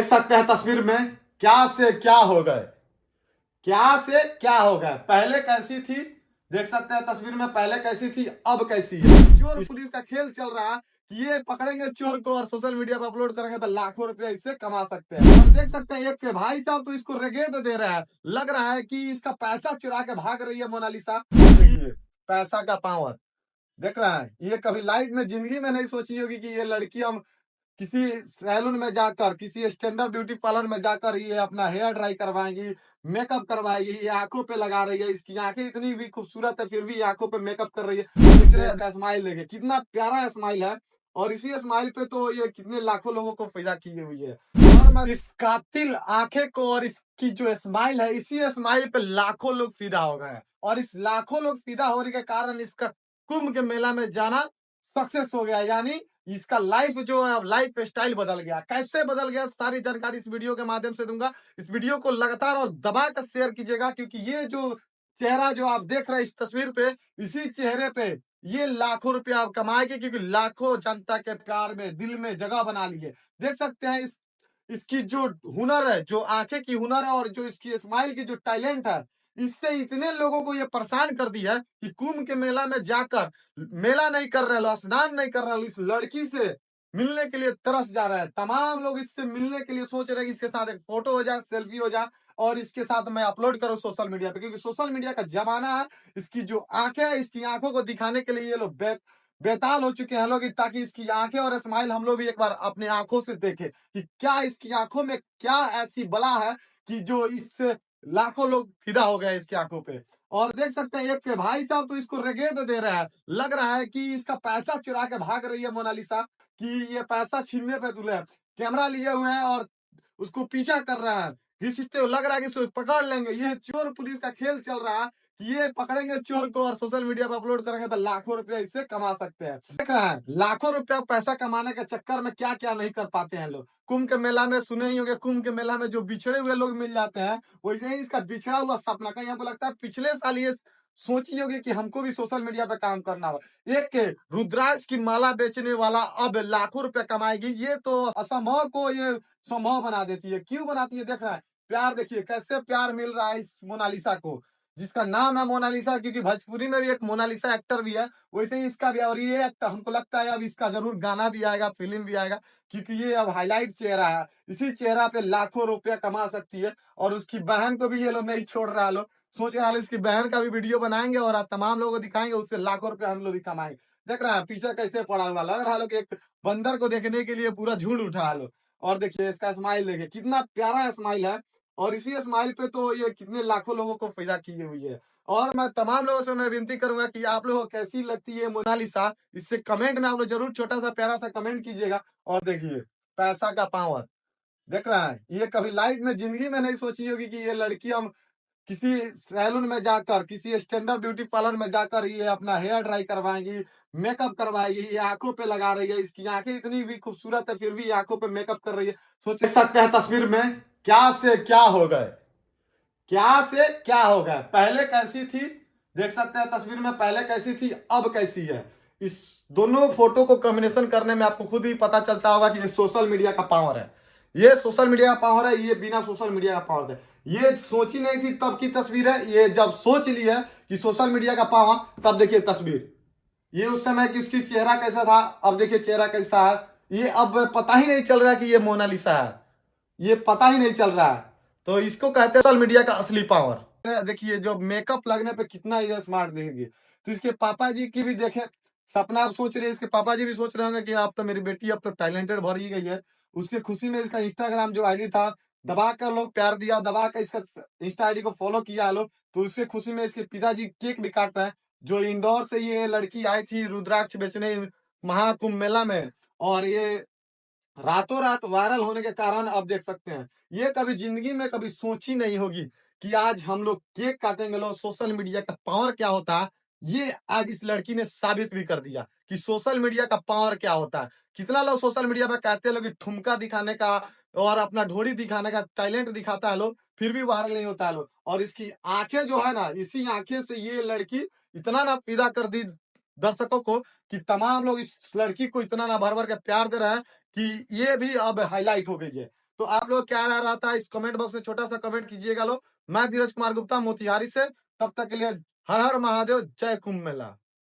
देख सकते हैं तस्वीर में क्या से क्या हो गए, क्या से क्या हो गए। पहले कैसी थी देख सकते हैं तस्वीर में, पहले कैसी थी अब कैसी है। चोर पुलिस का खेल चल रहा है कि ये पकड़ेंगे चोर को और सोशल मीडिया पर अपलोड करेंगे तो लाखों रुपया इससे कमा सकते हैं। और देख सकते हैं एक के भाई साहब तो इसको रेगेद दे रहा है, लग रहा है कि इसका पैसा चुरा के भाग रही है मोनालिसा। देखिए पैसा का पावर देख रहा है, ये कभी लाइफ में जिंदगी में नहीं सोची होगी कि ये लड़की हम किसी सैलून में जाकर, किसी स्टैंडर्ड ब्यूटी पार्लर में जाकर ये अपना हेयर ड्राई करवाएंगी, मेकअप करवाएगी। ये आंखों पे लगा रही है, इसकी आंखें इतनी भी खूबसूरत है फिर भी आंखों पे मेकअप कर रही है। इसका स्माइल देखिए कितना प्यारा स्माइल है, और इसी स्माइल पे तो ये कितने लाखों लोगों को पैदा की हुई है। और मैं इस कातिल आंखें को और इसकी जो स्माइल है, इसी स्माइल पे लाखों लोग फिदा हो गए हैं, और इस लाखों लोग फिदा होने के कारण इसका कुंभ के मेला में जाना सक्सेस हो गया। यानी इसका लाइफ जो है अब लाइफ स्टाइल बदल गया। कैसे बदल गया सारी जानकारी इस वीडियो के माध्यम से दूंगा। इस वीडियो को लगातार और दबा कर शेयर कीजिएगा, क्योंकि ये जो चेहरा जो आप देख रहे हैं इस तस्वीर पे, इसी चेहरे पे ये लाखों रुपया आप कमाएंगे, क्योंकि लाखों जनता के प्यार में दिल में जगह बना लिए। देख सकते हैं इसकी जो हुनर है, जो आंखें की हुनर है, और जो इसकी स्माइल की जो टैलेंट है, इससे इतने लोगों को ये परेशान कर दिया है कि कुंभ के मेला में जाकर मेला नहीं कर रहे लो, स्नान नहीं कर रहे लो, इस लड़की से मिलने के लिए तरस जा रहे हैं। तमाम लोग इससे मिलने के लिए सोच रहे हैं कि इसके साथ एक फोटो हो जाए, सेल्फी हो जाए, और इसके साथ मैं अपलोड करूं सोशल मीडिया पे, क्योंकि सोशल मीडिया का जमाना है। इसकी जो आंखें है, इसकी आंखों को दिखाने के लिए ये लोग बेताल हो चुके हैं लोग, ताकि इसकी आंखें और स्माइल हम लोग भी एक बार अपने आंखों से देखें कि क्या इसकी आंखों में क्या ऐसी बला है कि जो इससे लाखों लोग फिदा हो गए इसकी आंखों पे। और देख सकते हैं एक के भाई साहब तो इसको रेगेद दे रहा है, लग रहा है कि इसका पैसा चुरा के भाग रही है मोनालिसा, कि ये पैसा छीनने पे तुले हैं। कैमरा लिए हुए हैं और उसको पीछा कर रहा है, घसीटते हुए लग रहा है कि इसको पकड़ लेंगे। ये चोर पुलिस का खेल चल रहा है कि ये पकड़ेंगे चोर को और सोशल मीडिया पर अपलोड करेंगे तो लाखों रुपया इससे कमा सकते हैं। देख रहा है लाखों रुपया पैसा कमाने के चक्कर में क्या क्या नहीं कर पाते हैं लोग। कुंभ के मेला में सुने ही होंगे, कुंभ के मेला में जो बिछड़े हुए लोग मिल जाते हैं, वैसे ही इसका बिछड़ा हुआ सपना कहीं हमको लगता है पिछले साल ये सोची होगी कि हमको भी सोशल मीडिया पे काम करना होगा। एक के रुद्राक्ष की माला बेचने वाला अब लाखों रुपया कमाएगी, ये तो असंभव को ये संभव बना देती है। क्यों बनाती है देख रहा है, प्यार देखिए कैसे प्यार मिल रहा है इस मोनालिसा को, जिसका नाम है मोनालिसा, क्योंकि भोजपुरी में भी एक मोनालिसा एक्टर भी है, वैसे ही इसका भी। और ये एक्टर हमको लगता है अब इसका जरूर गाना भी आएगा, फिल्म भी आएगा, क्योंकि ये अब हाईलाइट चेहरा है। इसी चेहरा पे लाखों रुपया कमा सकती है। और उसकी बहन को भी ये लोग नहीं छोड़ रहा लोग, सोच रहा है इसकी बहन का भी वीडियो बनाएंगे और आप तमाम लोगों को दिखाएंगे, उससे लाखों रुपया हम लोग भी कमाएंगे। देख रहा है पीछे कैसे पड़ा हुआ, लग रहा है लोग एक बंदर को देखने के लिए पूरा झुंड उठा लो। और देखिए इसका स्माइल देखिए कितना प्यारा स्माइल है, और इसी स्माइल पे तो ये कितने लाखों लोगों को पैदा की हुई है। और मैं तमाम लोगों से मैं विनती करूंगा कि आप लोगों को कैसी लगती है मोनालिसा, इससे कमेंट में आप लोग जरूर छोटा सा प्यारा सा कमेंट कीजिएगा। और देखिए पैसा का पावर देख रहा है, ये कभी लाइफ में जिंदगी में नहीं सोची होगी कि ये लड़की हम किसी सैलून में जाकर, किसी स्टैंडर्ड ब्यूटी पार्लर में जाकर ये अपना हेयर ड्राई करवाएंगी, मेकअप करवाएगी। ये आंखों पे लगा रही है, इसकी आंखें इतनी भी खूबसूरत है फिर भी आंखों पे मेकअप कर रही है। सोच सकते हैं तस्वीर में क्या से क्या हो गए, क्या से क्या हो गया। पहले कैसी थी देख सकते हैं तस्वीर में, पहले कैसी थी अब कैसी है। इस दोनों फोटो को कॉम्बिनेशन करने में आपको खुद ही पता चलता होगा कि ये सोशल मीडिया का पावर है। ये सोशल मीडिया का पावर है, ये बिना सोशल मीडिया का पावर है। ये सोची नहीं थी तब की तस्वीर है, ये जब सोच ली है कि सोशल मीडिया का पावर, तब देखिए तस्वीर। ये उस समय किसकी चेहरा कैसा था, अब देखिए चेहरा कैसा है। ये अब पता ही नहीं चल रहा कि ये मोनालिसा है, ये पता ही नहीं चल रहा है। तो इसको कहते हैं सोशल मीडिया का असली पावर। देखिए जो मेकअप लगने पे कितना ये स्मार्ट दिखेगी। तो इसके पापा जी की भी देखें सपना, आप सोच रहे हैं, इसके पापा जी भी सोच रहे होंगे कि आप तो मेरी बेटी अब तो टैलेंटेड भर ही गई है। उसके खुशी में इसका इंस्टाग्राम जो आईडी था दबा कर लोग प्यार दिया, दबा कर इसका इंस्टा आईडी को फॉलो किया लोग। तो उसके खुशी में इसके पिताजी केक भी काट रहे हैं। जो इंदौर से ये लड़की आई थी रुद्राक्ष बेचने महाकुंभ मेला में, और ये रातों रात वायरल होने के कारण अब देख सकते हैं, ये कभी जिंदगी में कभी सोची नहीं होगी कि आज हम लोग केक काटेंगे लोग। सोशल मीडिया का पावर क्या होता है, ये आज इस लड़की ने साबित भी कर दिया कि सोशल मीडिया का पावर क्या होता है। कितना लोग सोशल मीडिया पे कहते हैं लोग कि ठुमका दिखाने का और अपना ढोड़ी दिखाने का टैलेंट दिखाता है लोग, फिर भी वायरल नहीं होता है लोग। और इसकी आंखें जो है ना, इसी आंखें से ये लड़की इतना ना पैदा कर दी दर्शकों को कि तमाम लोग इस लड़की को इतना ना भर भर के प्यार दे रहे हैं कि ये भी अब हाईलाइट हो गई है। तो आप लोग क्या राय रहता है इस कमेंट बॉक्स में छोटा सा कमेंट कीजिएगा। लो मैं धीरज कुमार गुप्ता मोतिहारी से, तब तक के लिए हर हर महादेव, जय कुंभ मेला।